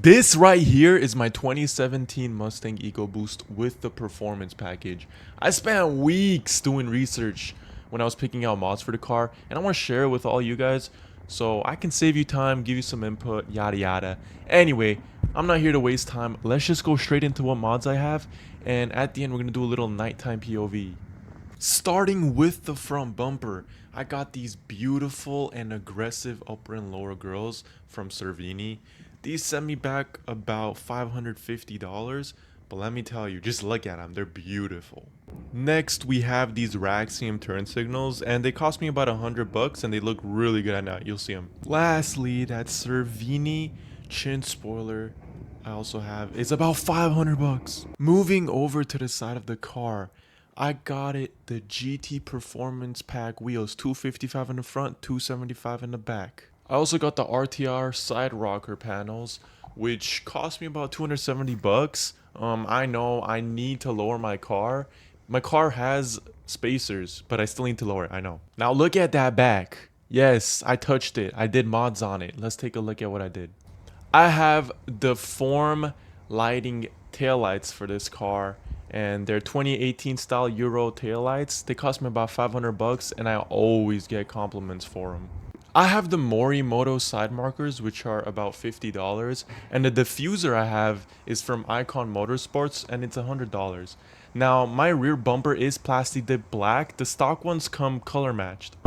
This right here is my 2017 Mustang Ecoboost with the performance package. I spent weeks doing research when I was picking out mods for the car, and I want to share it with all you guys so I can save you time, give you some input, yada yada. Anyway, I'm not here to waste time. Let's just go straight into what mods I have, and at the end we're going to do a little nighttime POV. Starting with the front bumper, I got these beautiful and aggressive upper and lower grills from Cervini. These sent me back about $550, but let me tell you, just look at them, they're beautiful. Next, we have these Raxium turn signals, and they cost me about $100 and they look really good at night, you'll see them. Lastly, that Cervini chin spoiler I also have is about $500. Moving over to the side of the car, I got it the GT Performance Pack wheels, 255 in the front, 275 in the back. I also got the RTR side rocker panels, which cost me about $270. I know I need to lower my car. My car has spacers, but I still need to lower it, I know. Now look at that back. Yes, I touched it. I did mods on it. Let's take a look at what I did. I have the Form lighting taillights for this car, and they're 2018 style Euro taillights. They cost me about $500, and I always get compliments for them. I have the Mishimoto side markers, which are about $50, and the diffuser I have is from Icon Motorsports, and it's $100. Now, my rear bumper is plastic dip black. The stock ones come color matched.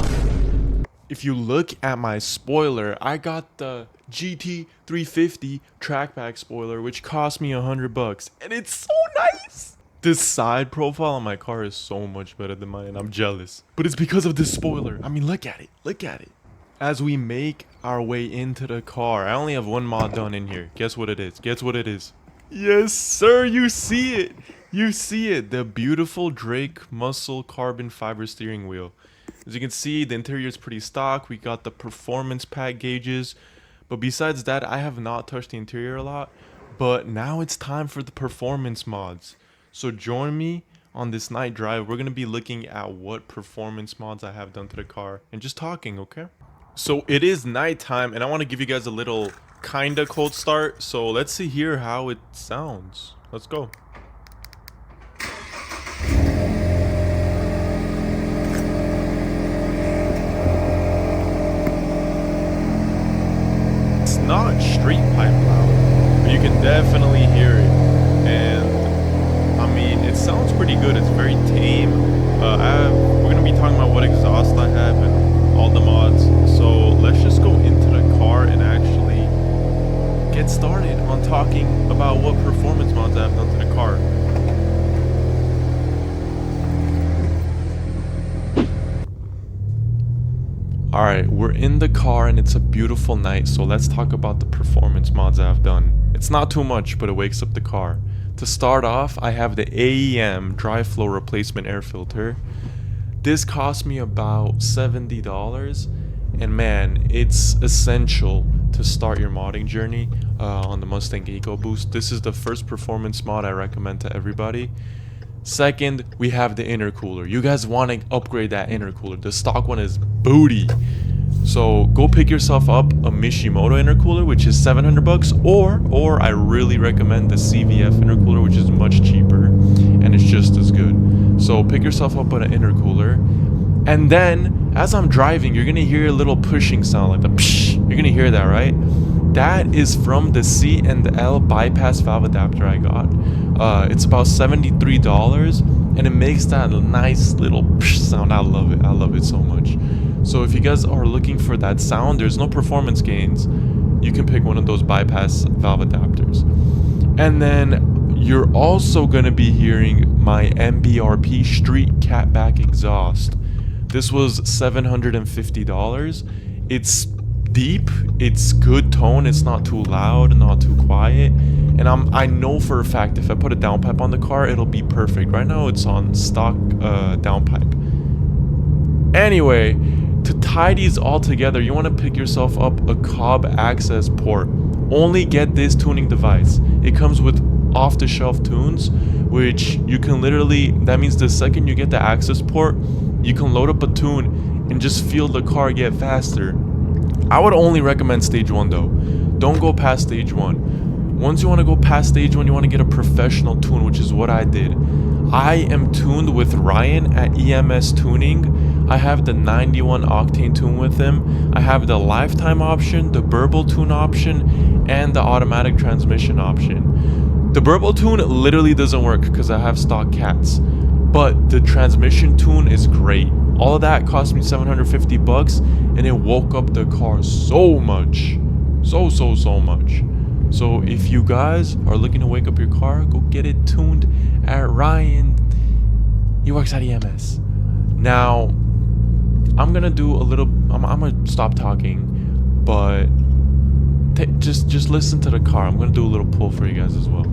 If you look at my spoiler, I got the GT 350 trackback spoiler, which cost me $100, and it's so nice. This side profile on my car is so much better than mine. I'm jealous, but it's because of this spoiler. I mean, look at it. Look at it. As we make our way into the car, I only have one mod done in here. Guess what it is? Guess what it is? Yes, sir. You see it. You see it. The beautiful Drake muscle carbon fiber steering wheel. As you can see, the interior is pretty stock. We got the performance pack gauges. But besides that, I have not touched the interior a lot. But now it's time for the performance mods. So join me on this night drive. We're going to be looking at what performance mods I have done to the car and just talking, okay? So it is nighttime, and I want to give you guys a little kinda cold start. So let's see here how it sounds. Let's go. It's not street pipe loud, but you can definitely hear it. And I mean, it sounds pretty good. It's very tame. We're gonna be talking about what exhaust I have and all the mods. So let's just go into the car and actually get started on talking about what performance mods I have done to the car. Alright, we're in the car and it's a beautiful night, so let's talk about the performance mods I have done. It's not too much, but it wakes up the car. To start off, I have the AEM dry flow replacement air filter. This cost me about $70, and man, it's essential to start your modding journey on the Mustang Ecoboost. This is the first performance mod I recommend to everybody. Second, we have the intercooler. You guys want to upgrade that intercooler. The stock one is booty. So go pick yourself up a Mishimoto intercooler, which is $700, or I really recommend the CVF intercooler, which is much cheaper and it's just as good. So pick yourself up an intercooler, and then as I'm driving, you're gonna hear a little pushing sound, like the psh. You're gonna hear that, right? That is from the C and the L bypass valve adapter I got. It's about $73, and it makes that nice little psh sound. I love it. I love it so much. So if you guys are looking for that sound, there's no performance gains. You can pick one of those bypass valve adapters. And then you're also going to be hearing my MBRP street catback exhaust. This was $750. It's deep, it's good tone, it's not too loud, not too quiet. And I know for a fact if I put a downpipe on the car, it'll be perfect. Right now it's on stock downpipe. Anyway, to tie these all together, you want to pick yourself up a Cobb Accessport. Only get this tuning device. It comes with off-the-shelf tunes, which you can literally, that means the second you get the Accessport, you can load up a tune and just feel the car get faster. I would only recommend stage 1 though. Don't go past stage 1. Once you want to go past stage 1, you want to get a professional tune, which is what I did. I am tuned with Ryan at EMS Tuning. I have the 91 octane tune with him. I have the lifetime option, the Burble tune option, and the automatic transmission option. The Burble tune literally doesn't work because I have stock cats, but the transmission tune is great. All of that cost me $750, and it woke up the car so much. So much. So if you guys are looking to wake up your car, go get it tuned at Ryan. He works at EMS. Now, I'm gonna do a little. I'm gonna stop talking, but just listen to the car. I'm gonna do a little pull for you guys as well.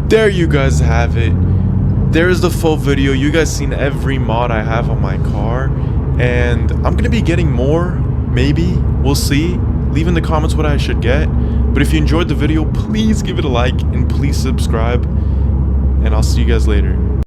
There you guys have it. There's the full video. You guys seen every mod I have on my car, and I'm gonna be getting more, maybe, we'll see. Leave in the comments what I should get. But if you enjoyed the video, please give it a like and please subscribe, and I'll see you guys later.